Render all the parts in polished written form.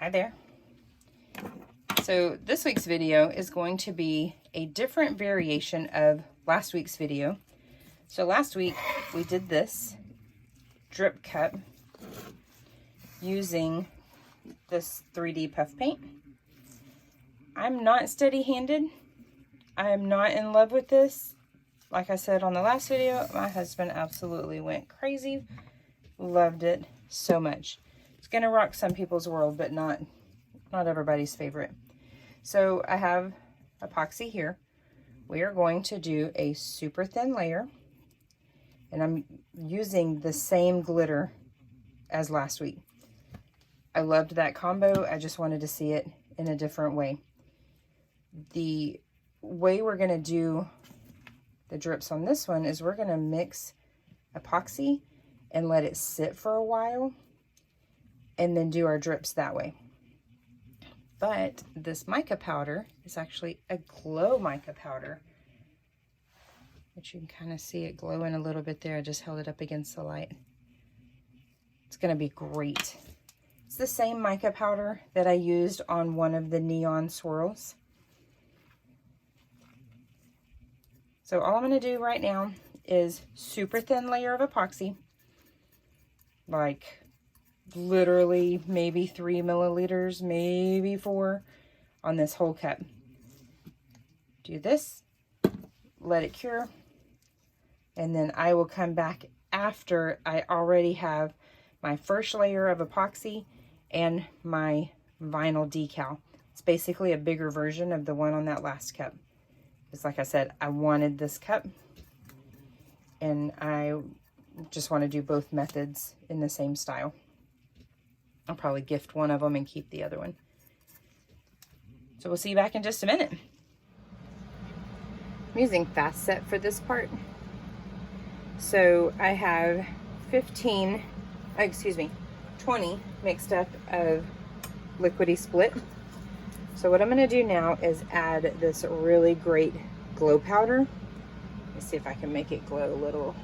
Hi there. So this week's video is going to be a different variation of last week's video. So last week we did this drip cup using this 3D puff paint. I'm not steady-handed. I am not in love with this. Like I said on the last video, my husband absolutely went crazy. Loved it so much. It's gonna rock some people's world, but not everybody's favorite. So I have epoxy here. We are going to do a super thin layer, and I'm using the same glitter as last week. I loved that combo. I just wanted to see it in a different way. The way we're gonna do the drips on this one is we're gonna mix epoxy and let it sit for a while and then do our drips that way. But this mica powder is actually a glow mica powder, which you can kind of see it glowing a little bit there. I just held it up against the light. It's gonna be great. It's the same mica powder that I used on one of the neon swirls. So all I'm gonna do right now is super thin layer of epoxy, like literally maybe 3 milliliters, maybe 4 on this whole cup. Do this, let it cure, and then I will come back after I already have my first layer of epoxy and my vinyl decal. It's basically a bigger version of the one on that last cup. It's like I said, I wanted this cup, and I just want to do both methods in the same style. I'll probably gift one of them and keep the other one. So we'll see you back in just a minute. I'm using fast set for this part. So I have 20 mixed up of liquidy split. So what I'm going to do now is add this really great glow powder. Let me see if I can make it glow a little.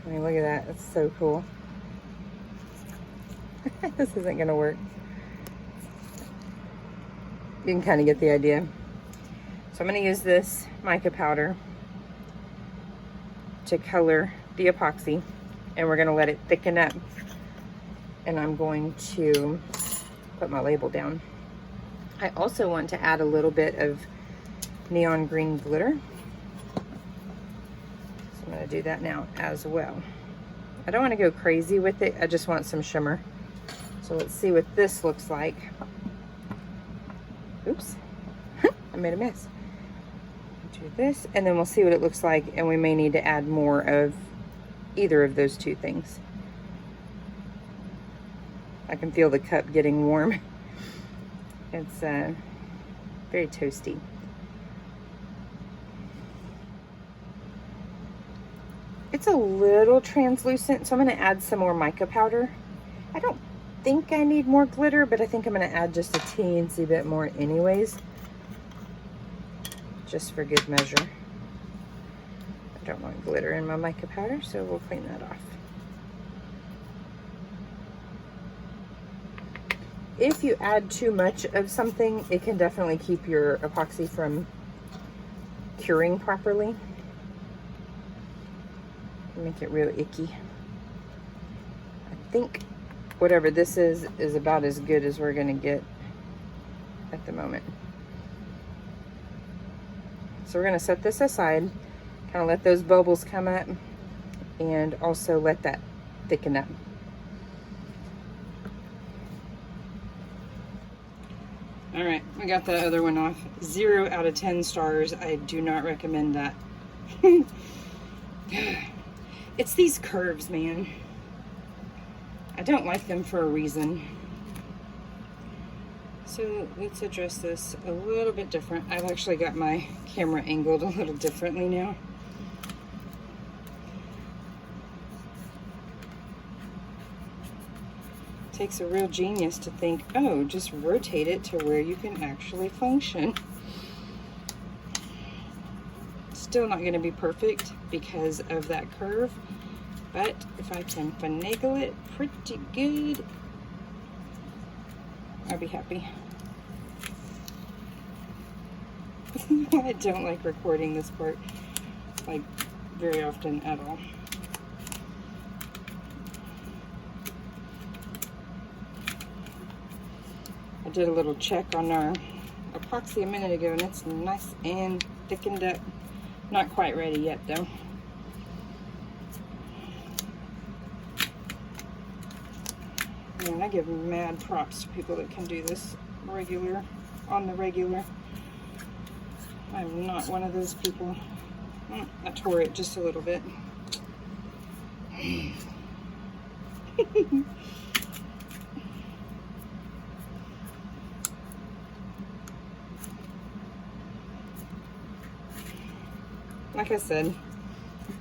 I mean, look at that. It's so cool. This isn't going to work. You can kind of get the idea. So I'm going to use this mica powder to color the epoxy, and we're going to let it thicken up. And I'm going to put my label down. I also want to add a little bit of neon green glitter. So I'm going to do that now as well. I don't want to go crazy with it. I just want some shimmer. So let's see what this looks like. Oops, I made a mess. Do this, and then we'll see what it looks like, and we may need to add more of either of those two things. I can feel the cup getting warm. It's very toasty. It's a little translucent, so I'm going to add some more mica powder. I don't think I need more glitter, but I think I'm going to add just a teensy bit more anyways, just for good measure. I don't want glitter in my mica powder, so we'll clean that off. If you add too much of something, it can definitely keep your epoxy from curing properly. Make it real icky. I think whatever this is about as good as we're gonna get at the moment. So we're gonna set this aside, kind of let those bubbles come up, and also let that thicken up. All right, we got the other one off. 0 out of 10 stars. I do not recommend that. It's these curves, man. I don't like them for a reason. So let's address this a little bit different. I've actually got my camera angled a little differently now. Takes a real genius to think, oh, just rotate it to where you can actually function. Still not going to be perfect because of that curve, but if I can finagle it pretty good, I'll be happy. I don't like recording this part, like, very often at all. I did a little check on our epoxy a minute ago, and it's nice and thickened up. Not quite ready yet, though. Man, I give mad props to people that can do this on the regular. I'm not one of those people. I tore it just a little bit. Like I said,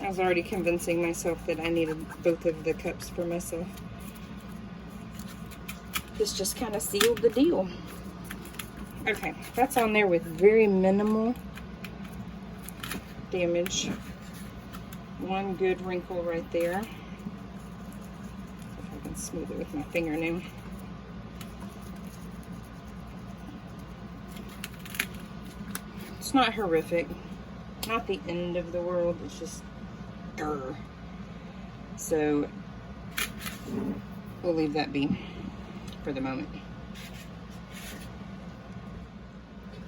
I was already convincing myself that I needed both of the cups for myself. This just kind of sealed the deal. Okay, that's on there with very minimal damage. One good wrinkle right there. If I can smooth it with my fingernail. It's not horrific. Not the end of the world. It's just grr. So we'll leave that be for the moment.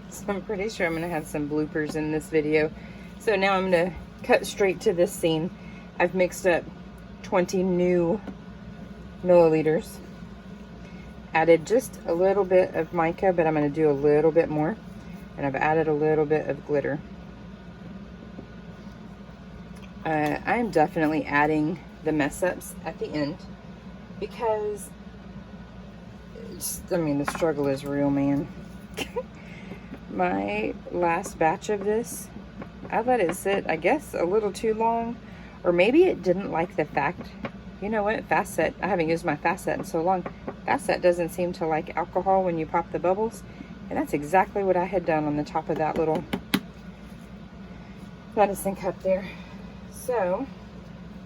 So I'm pretty sure I'm going to have some bloopers in this video. So now I'm going to cut straight to this scene. I've mixed up 20 new milliliters. Added just a little bit of mica, but I'm going to do a little bit more. And I've added a little bit of glitter. I'm definitely adding the mess ups at the end because I mean, the struggle is real, man. My last batch of this, I let it sit, I guess, a little too long, or maybe it didn't like the fact, you know what, fast set, I haven't used my fast set in so long. Fast set doesn't seem to like alcohol when you pop the bubbles, and that's exactly what I had done on the top of that little medicine cup there. So,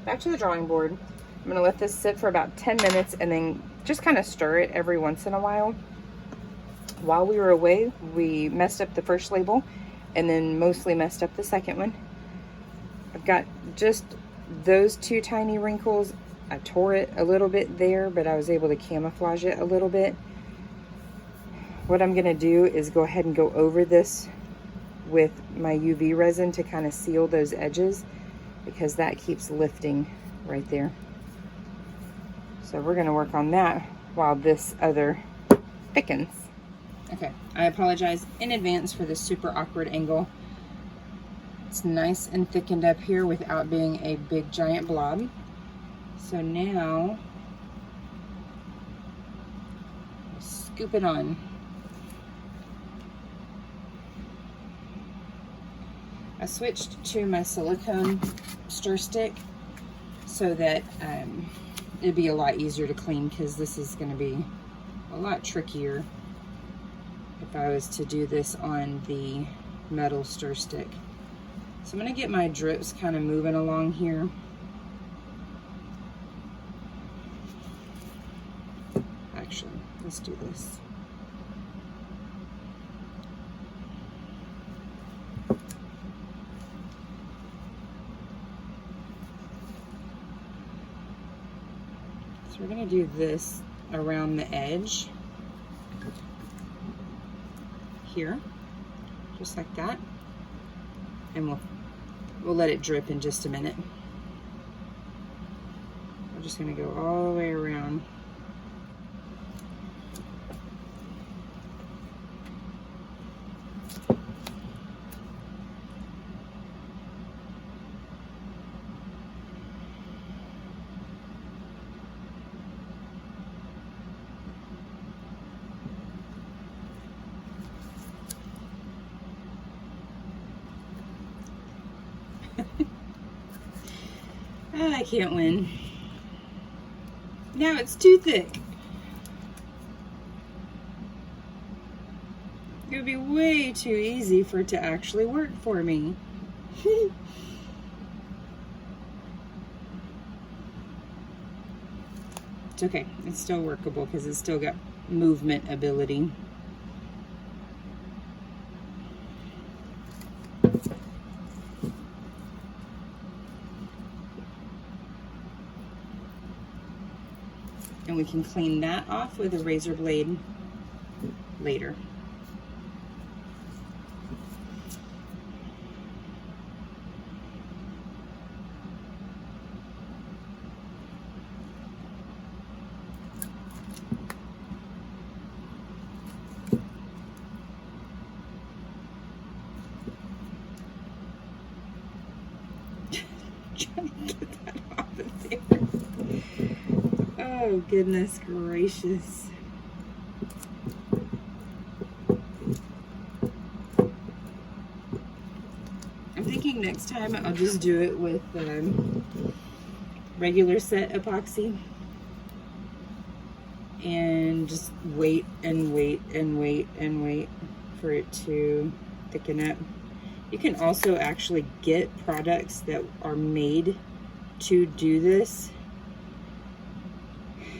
back to the drawing board. I'm going to let this sit for about 10 minutes and then just kind of stir it every once in a while. While we were away, we messed up the first label and then mostly messed up the second one. I've got just those two tiny wrinkles. I tore it a little bit there, but I was able to camouflage it a little bit. What I'm going to do is go ahead and go over this with my UV resin to kind of seal those edges, because that keeps lifting right there. So we're going to work on that while this other thickens. Okay, I apologize in advance for this super awkward angle. It's nice and thickened up here without being a big giant blob. So now, scoop it on. I switched to my silicone stir stick so that it'd be a lot easier to clean, because this is going to be a lot trickier if I was to do this on the metal stir stick. So I'm going to get my drips kind of moving along here. Actually, let's do this. So we're going to do this around the edge here, just like that, and we'll let it drip in just a minute. We're just going to go all the way around. I can't win. Now it's too thick. It would be way too easy for it to actually work for me. It's okay. It's still workable because it's still got movement ability. And we can clean that off with a razor blade later. Trying to get that off of there. Oh, goodness gracious. I'm thinking next time I'll just do it with regular set epoxy and just wait and wait and wait and wait for it to thicken up. You can also actually get products that are made to do this.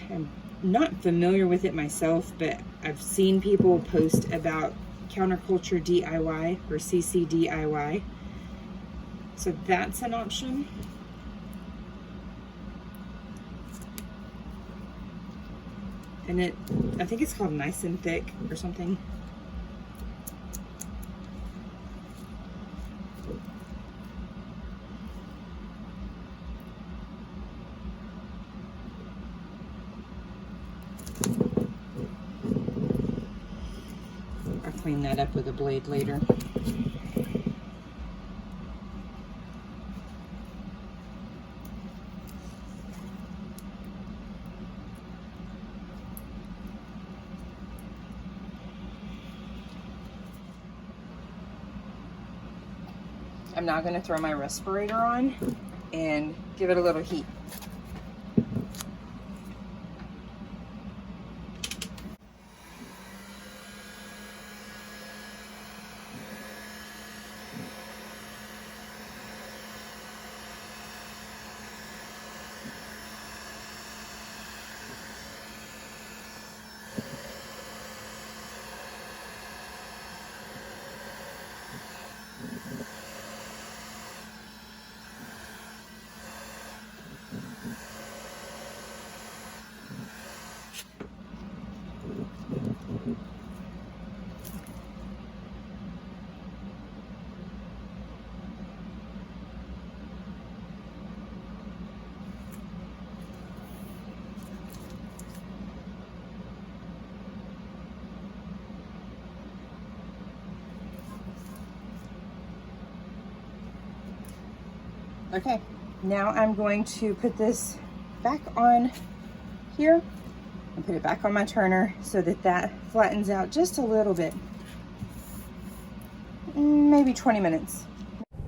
I'm not familiar with it myself, but I've seen people post about counterculture DIY or CC DIY. So that's an option. And I think it's called Nice and Thick or something. I'll clean that up with a blade later. I'm now going to throw my respirator on and give it a little heat. Okay, now I'm going to put this back on here and put it back on my turner so that that flattens out just a little bit. Maybe 20 minutes.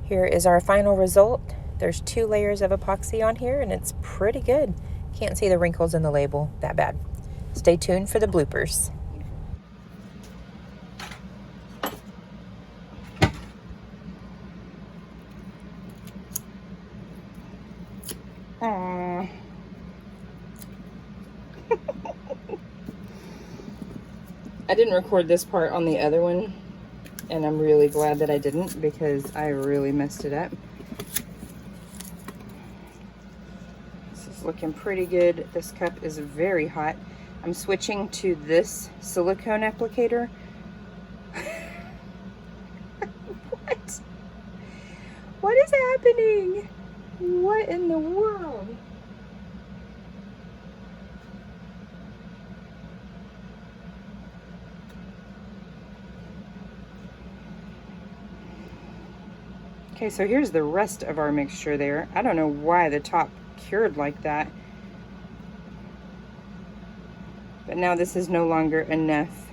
Here is our final result. There's 2 layers of epoxy on here and it's pretty good. Can't see the wrinkles in the label that bad. Stay tuned for the bloopers. Aww. I didn't record this part on the other one, and I'm really glad that I didn't because I really messed it up. This is looking pretty good. This cup is very hot. I'm switching to this silicone applicator. What? What is happening? What in the world? Okay, so here's the rest of our mixture there. I don't know why the top cured like that. But now this is no longer enough.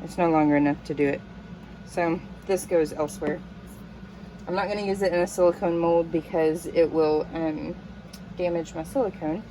It's no longer enough to do it. So this goes elsewhere. I'm not going to use it in a silicone mold because it will damage my silicone.